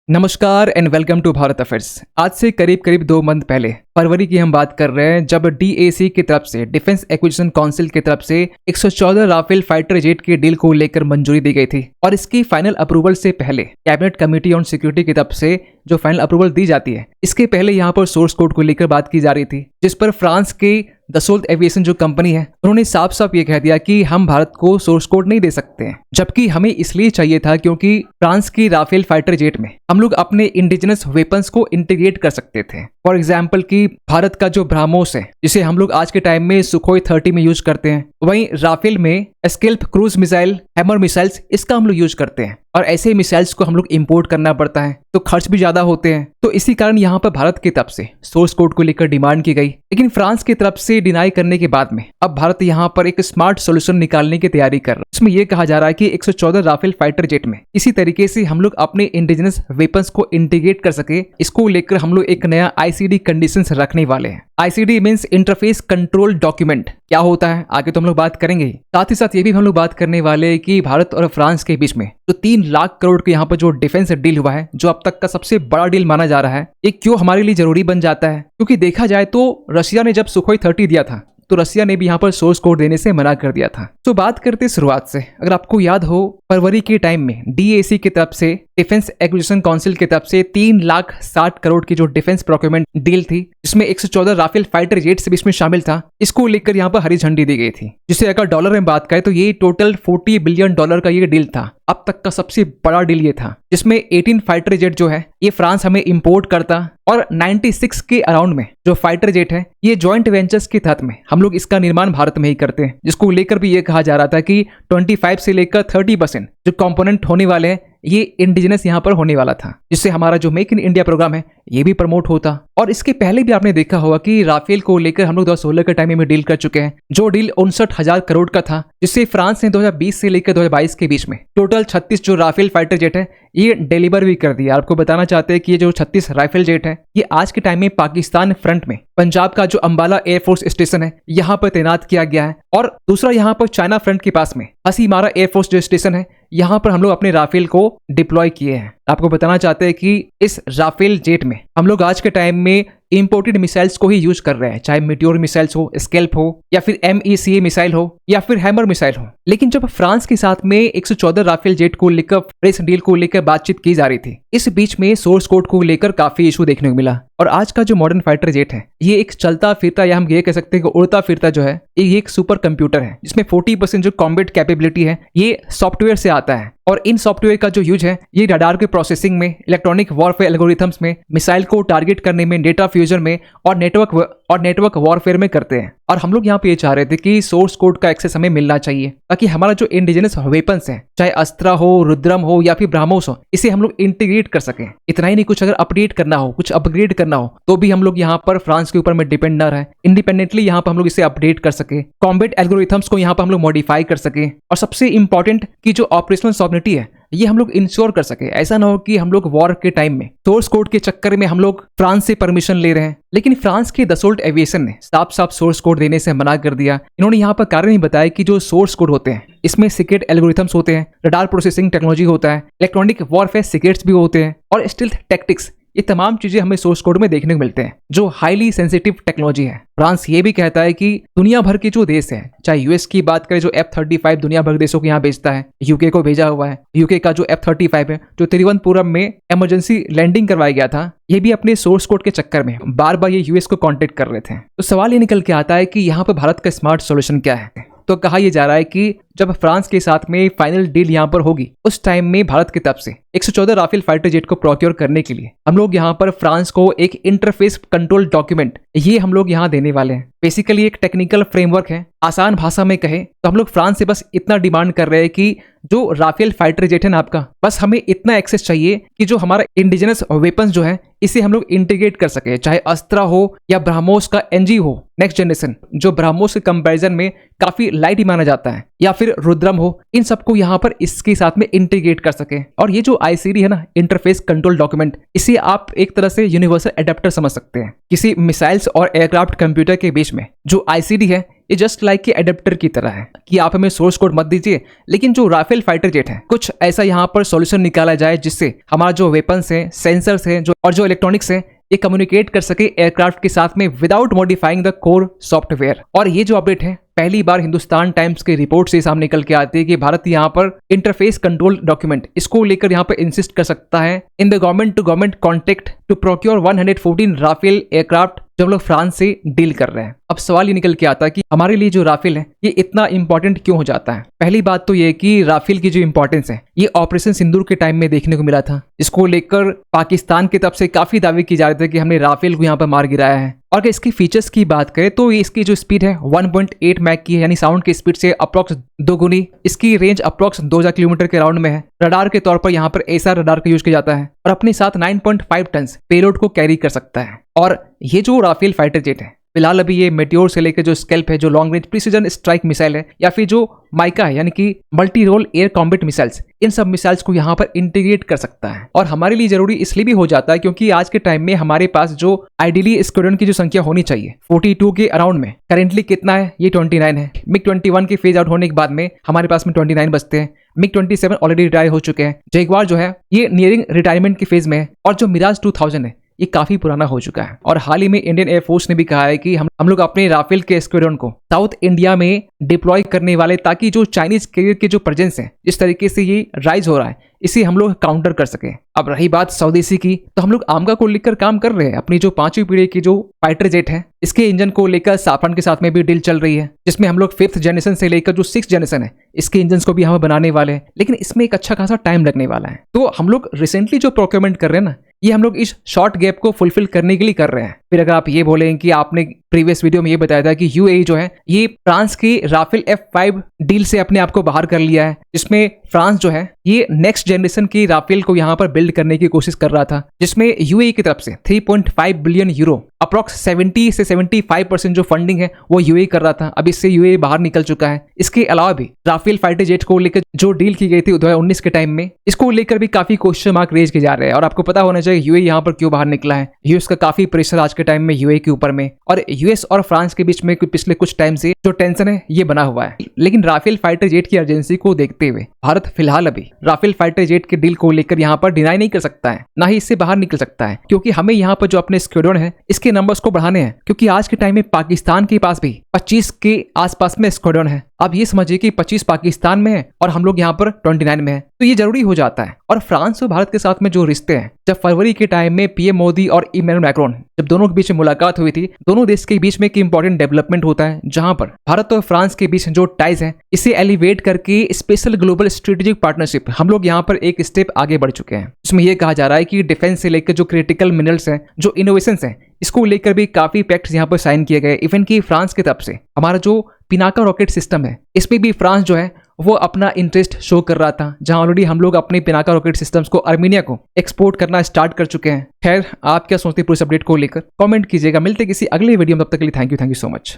नमस्कार and welcome to Bharat affairs. आज से करीब करीब 2 मंथ पहले फरवरी की हम बात कर रहे हैं जब डीएसी की तरफ से डिफेंस एक्विजिशन काउंसिल की तरफ से 114 राफेल फाइटर जेट की डील को लेकर मंजूरी दी गई थी और इसकी फाइनल अप्रूवल से पहले कैबिनेट कमेटी ऑन सिक्योरिटी की तरफ से जो फाइनल अप्रूवल दी जाती है, इसके पहले यहाँ पर सोर्स कोड को लेकर बात की जा रही थी, जिस पर फ्रांस की दसोल्त एविएशन जो कंपनी है उन्होंने साफ साफ ये कह दिया कि हम भारत को सोर्स कोड नहीं दे सकते हैं, जबकि हमें इसलिए चाहिए था क्योंकि फ्रांस की राफेल फाइटर जेट में हम लोग अपने इंडिजिनस वेपन्स को इंटीग्रेट कर सकते थे। फॉर एग्जाम्पल कि भारत का जो ब्रह्मोस है जिसे हम लोग आज के टाइम में सुखोई 30 में यूज करते हैं, वहीं राफेल में scalp cruise missile, hammer missiles, इसका हम लोग यूज करते हैं और ऐसे मिसाइल्स को हम लोग इंपोर्ट करना पड़ता है तो खर्च भी ज्यादा होते हैं। तो इसी कारण यहाँ पर भारत की तरफ से सोर्स कोड को लेकर डिमांड की गई, लेकिन फ्रांस की तरफ से डिनाई करने के बाद में अब भारत यहाँ पर एक स्मार्ट सोल्यूशन निकालने की तैयारी कर रहा है। इसमें यह कहा जा रहा है कि 114 राफेल फाइटर जेट में इसी तरीके से हम लोग अपने इंडिजिनस वेपन्स को इंटीग्रेट कर सके, इसको लेकर हम लोग एक नया आईसीडी कंडीशंस रखने वाले हैं। ICD means interface control document. क्या होता है आगे तो हम लोग बात करेंगे ही। साथ ही साथ ये भी हम लोग बात करने वाले हैं कि भारत और फ्रांस के बीच में जो 3 लाख करोड़ के यहाँ पर जो डिफेंस डील हुआ है, जो अब तक का सबसे बड़ा डील माना जा रहा है, ये क्यों हमारे लिए जरूरी बन जाता है? क्योंकि देखा जाए तो रशिया ने जब सुखोई 30 दिया था तो रशिया ने भी यहाँ पर सोर्स कोड देने से मना कर दिया था। तो बात करते शुरुआत से, अगर आपको याद हो फरवरी के टाइम में डीएसी की तरफ से डिफेंस एक्विजिशन काउंसिल की तरफ से 3,60,000 करोड़ की जो डिफेंस प्रोक्योरमेंट डील थी, जिसमें 114 राफेल फाइटर जेट्स भी इसमें शामिल था, इसको लेकर यहाँ पर हरी झंडी दी गई थी, जिसे अगर डॉलर में बात करें तो ये टोटल $40 बिलियन का ये डील था। अब तक का सबसे बड़ा डील ये था, जिसमें 18 फाइटर जेट जो है ये फ्रांस हमें इंपोर्ट करता और 96 के अराउंड में जो फाइटर जेट है ये जॉइंट वेंचर्स के तहत में हम लोग इसका निर्माण भारत में ही करते हैं, जिसको लेकर भी ये कहा जा रहा था कि 25 से लेकर 30% जो कंपोनेंट होने वाले हैं ये इंडिजिनस यहाँ पर होने वाला था, जिससे हमारा जो मेक इन इंडिया प्रोग्राम है ये भी प्रमोट होता। और इसके पहले भी आपने देखा होगा कि राफेल को लेकर हम लोग 2016 के टाइम में डील कर चुके हैं, जो डील 59,000 करोड़ का था, जिससे फ्रांस ने 2020 से लेकर 2022 के बीच में टोटल 36 जो राफेल फाइटर जेट है ये डिलीवर भी कर दिया। आपको बताना चाहते हैं कि ये जो 36 राइफल जेट है ये आज के टाइम में पाकिस्तान फ्रंट में पंजाब का जो अंबाला एयरफोर्स स्टेशन है यहाँ पर तैनात किया गया है, और दूसरा यहाँ पर चाइना फ्रंट के पास में हसीमारा एयरफोर्स जो स्टेशन है यहाँ पर हम लोग अपने राफेल को डिप्लॉय किए हैं। आपको बताना चाहते हैं कि इस राफेल जेट में हम लोग आज के टाइम में इंपोर्टेड मिसाइल्स को ही यूज कर रहे हैं, चाहे मीटियोर मिसाइल्स हो, स्केल्प हो, या फिर MECA मिसाइल हो, या फिर हैमर मिसाइल हो। लेकिन जब फ्रांस के साथ में 114 राफेल जेट को लेकर प्रेस डील को लेकर बातचीत की जा रही थी, इस बीच में सोर्स कोड को लेकर काफी इशू देखने को मिला। और आज का जो मॉडर्न फाइटर जेट है ये एक चलता फिरता, या हम ये कह सकते हैं कि उड़ता फिरता जो है ये एक सुपर कंप्यूटर है, जिसमें 40% जो कॉम्बैट कैपेबिलिटी है ये सॉफ्टवेयर से आता है, और इन सॉफ्टवेयर का जो यूज है ये रडार के प्रोसेसिंग में, इलेक्ट्रॉनिक वॉरफेयर एल्गोरिथम्स में, मिसाइल को टारगेट करने में, डेटा फ्यूजन में और नेटवर्क वॉरफेयर में करते हैं। और हम लोग यहाँ पे ये चाह रहे थे कि सोर्स कोड का एक्सेस हमें मिलना चाहिए, ताकि हमारा जो इंडिजिनस वेपन्स है, चाहे अस्त्रा हो, रुद्रम हो या फिर ब्रह्मोस हो, इसे हम लोग इंटीग्रेट कर सकें। इतना ही नहीं, कुछ अगर अपडेट करना हो, कुछ अपग्रेड करना हो, तो भी हम लोग यहाँ पर फ्रांस के ऊपर में डिपेंड न रहे, इंडिपेंडेंटली यहाँ पर हम लोग इसे अपडेट कर सके, कॉम्बैट एल्गोरिथम्स को यहाँ पर हम लोग मॉडिफाई कर सके, और सबसे इंपॉर्टेंट की जो ऑपरेशनल सॉवरेनिटी है ये हम लोग इंश्योर कर सके। ऐसा ना हो कि हम लोग वॉर के टाइम में सोर्स कोड के चक्कर में हम लोग फ्रांस से परमिशन ले रहे हैं, लेकिन फ्रांस के दसोल्ट एविएशन ने साफ साफ सोर्स कोड देने से मना कर दिया। इन्होंने यहाँ पर कारण ही बताया कि जो सोर्स कोड होते हैं इसमें सीक्रेट एल्गोरिथम्स होते हैं, रडार प्रोसेसिंग टेक्नोलॉजी होता है, इलेक्ट्रॉनिक वॉरफेयर सीक्रेट्स भी होते हैं, और स्टील्थ टैक्टिक्स, ये तमाम चीजें हमें सोर्स कोड में देखने को मिलते हैं, जो हाईली सेंसिटिव टेक्नोलॉजी है। फ्रांस ये भी कहता है कि दुनिया भर के जो देश है, चाहे यूएस की बात करें जो F-35 दुनिया भर के देशों को यहाँ भेजता है, यूके को भेजा हुआ है, यूके का जो F-35 है जो तिरुवनंतपुरम में इमरजेंसी लैंडिंग करवाया गया था, ये भी अपने सोर्स कोड के चक्कर में बार बार ये यूएस को कांटेक्ट कर रहे थे। तो सवाल ये निकल के आता है कि यहाँ पर भारत का स्मार्ट सोल्यूशन क्या है? तो कहा यह जा रहा है कि जब फ्रांस के साथ में फाइनल डील यहाँ पर होगी, उस टाइम में भारत की तरफ से 114 राफेल फाइटर जेट को प्रोक्योर करने के लिए हम लोग यहाँ पर फ्रांस को एक इंटरफेस कंट्रोल डॉक्यूमेंट ये हम लोग यहाँ देने वाले हैं। बेसिकली एक टेक्निकल फ्रेमवर्क है, आसान भाषा में कहे तो हम लोग फ्रांस से बस इतना डिमांड कर रहे हैं कि जो राफेल फाइटर जेट है ना आपका, बस हमें इतना एक्सेस चाहिए कि जो हमारा इंडिजिनस वेपन्स जो है इसे हम लोग इंटीग्रेट कर सके, चाहे अस्त्रा हो या ब्रह्मोस का NG हो, नेक्स्ट जनरेशन, जो ब्रह्मोस के कंपैरिजन में काफी लाइट ही माना जाता है, या फिर रुद्रम हो, इन सबको यहाँ पर इसके साथ में इंटीग्रेट कर सके। और ये जो आईसीडी है ना, इंटरफेस कंट्रोल डॉक्यूमेंट, इसे आप एक तरह से यूनिवर्सल एडेप्टर समझ सकते हैं। किसी मिसाइल्स और एयरक्राफ्ट कंप्यूटर के बीच में जो आईसीडी है ये जस्ट लाइक के एडेप्टर की तरह है कि आप हमें सोर्स कोड मत दीजिए, लेकिन जो राफेल फाइटर जेट है कुछ ऐसा यहाँ पर सॉल्यूशन निकाला जाए जिससे हमारा जो वेपन्स है, सेंसर्स है और जो इलेक्ट्रॉनिक्स है ये कम्युनिकेट कर सके एयरक्राफ्ट के साथ में without modifying the core software. और ये जो अपडेट है पहली बार हिंदुस्तान टाइम्स के रिपोर्ट से सामने निकल के आती है कि भारत यहाँ पर इंटरफेस कंट्रोल डॉक्यूमेंट इसको लेकर यहाँ पर इंसिस्ट कर सकता है in the government to government contact to procure 114 Rafale aircraft जो हम लोग फ्रांस से डील कर रहे हैं। अब सवाल ये निकल के आता है कि हमारे लिए जो राफेल है ये इतना इंपॉर्टेंट क्यों हो जाता है। पहली बात तो ये कि राफेल की जो इंपॉर्टेंस है ये ऑपरेशन सिंदूर के टाइम में देखने को मिला था। इसको लेकर पाकिस्तान की तरफ से काफी दावे किए जा रहे थे कि हमने राफेल को यहाँ पर मार गिराया है। और अगर इसकी फीचर्स की बात करें तो इसकी जो स्पीड है 1.8 मैक की है, यानी साउंड की स्पीड से अप्रॉक्स 2 गुनी। इसकी रेंज अप्रॉक्स 2000 किलोमीटर के राउंड में है। रडार के तौर पर यहाँ पर एसआर रडार का यूज किया जाता है और अपने साथ 9.5 टन पेलोड को कैरी कर सकता है। और ये जो राफेल फाइटर जेट है फिलहाल अभी ये मेट्योर से लेकर जो स्केल्प है, जो long range precision strike missile है, या फिर जो माइका है यानी कि multi role air combat missiles, इन सब मिसाइल्स को यहाँ पर इंटीग्रेट कर सकता है। और हमारे लिए जरूरी इसलिए भी हो जाता है क्योंकि आज के टाइम में हमारे पास जो आइडियली स्क्वाड्रन की जो संख्या होनी चाहिए 42 के अराउंड में, करेंटली कितना है, ये 29 है। मिग 21 के फेज आउट होने के बाद में हमारे पास में 29 बचते हैं। मिग 27 ऑलरेडी रिटायर हो चुके हैं। जैगुआर जो है ये नियरिंग रिटायरमेंट के फेज में है। और जो मिराज 2000 है ये काफी पुराना हो चुका है। और हाल ही में इंडियन एयरफोर्स ने भी कहा है कि हम लोग अपने राफेल के स्क्वाड्रन को साउथ इंडिया में डिप्लॉय करने वाले, ताकि जो चाइनीज कैरियर के जो प्रेजेंस है जिस तरीके से ये राइज हो रहा है इसे हम लोग काउंटर कर सके। अब रही बात स्वदेशी की, तो हम लोग आमगा को लेकर काम कर रहे हैं। अपनी जो 5वीं पीढ़ी की जो फाइटर जेट है इसके इंजन को लेकर साफरन के साथ में भी डील चल रही है, जिसमें हम लोग 5th जनरेशन से लेकर जो 6th जनरेशन है इसके इंजन को भी हम बनाने वाले हैं। लेकिन इसमें एक अच्छा खासा टाइम लगने वाला है। तो हम लोग रिसेंटली जो प्रोक्योरमेंट कर रहे हैं ना, ये हम लोग इस शॉर्ट गैप को फुलफिल करने के लिए कर रहे हैं। फिर अगर आप ये बोलें कि आपने प्रीवियस वीडियो में ये बताया था कि यूएई जो है ये फ्रांस की राफेल F5 डील से अपने आप को बाहर कर लिया है, जिसमें फ्रांस जो है ये नेक्स्ट जनरेशन की राफेल को यहाँ पर बिल्ड करने की कोशिश कर रहा था, जिसमें यूएई की तरफ से 3.5 बिलियन यूरो अप्रॉक्स 70 से 75% जो फंडिंग है वो यूएई कर रहा था। अब इससे यूएई बाहर निकल चुका है। इसके अलावा भी राफेल फाइटर जेट को लेकर जो डील की गई थी 2019 के टाइम में, इसको लेकर भी काफी क्वेश्चन मार्क रेज किए जा रहे हैं। और आपको पता होना चाहिए यूएई यहाँ पर क्यों बाहर निकला है। यूएस का काफी प्रेशर आज के टाइम में यूएई के ऊपर में, और यूएस और फ्रांस के बीच में पिछले कुछ टाइम से जो टेंशन है ये बना हुआ है। लेकिन राफेल फाइटर जेट की अर्जेंसी को देखते हुए भारत फिलहाल अभी राफेल फाइटर जेट के डील को लेकर यहाँ पर डिनाई नहीं कर सकता है, ना ही इससे बाहर निकल सकता है, क्योंकि हमें यहाँ पर जो अपने स्क्वाड्रन है इसके नंबर्स को बढ़ाने हैं। क्योंकि आज के टाइम में पाकिस्तान के पास भी 25 के आसपास में स्क्वाड्रन है। अब ये समझिए कि 25 पाकिस्तान में है और हम लोग यहाँ पर 29 में है, तो ये जरूरी हो जाता है। और फ्रांस और भारत के साथ में जो रिश्ते हैं, जब फरवरी के टाइम में पीएम मोदी और इमैनुअल मैक्रोन जब दोनों के बीच में मुलाकात हुई थी, दोनों देश के बीच में एक इंपॉर्टेंट डेवलपमेंट होता है, जहां पर भारत और फ्रांस के बीच जो टाइज है इसे एलिवेट करके स्पेशल ग्लोबल स्ट्रेटेजिक पार्टनरशिप हम लोग यहाँ पर एक स्टेप आगे बढ़ चुके हैं। इसमें यह कहा जा रहा है कि डिफेंस से लेकर जो क्रिटिकल मिनरल्स हैं, जो इनोवेशन है, इसको लेकर भी काफी पैक्ट्स यहाँ पर साइन किए गए। इवन की फ्रांस की तरफ से हमारा जो पिनाका रॉकेट सिस्टम है इसमें भी फ्रांस जो है वो अपना इंटरेस्ट शो कर रहा था, जहां ऑलरेडी हम लोग अपने पिनाका रॉकेट सिस्टम्स को आर्मेनिया को एक्सपोर्ट करना स्टार्ट कर चुके हैं। खैर, आप क्या सोचते हैं पूरे अपडेट को लेकर कमेंट कीजिएगा। मिलते किसी अगले वीडियो में, तब तक के लिए थैंक यू सो मच।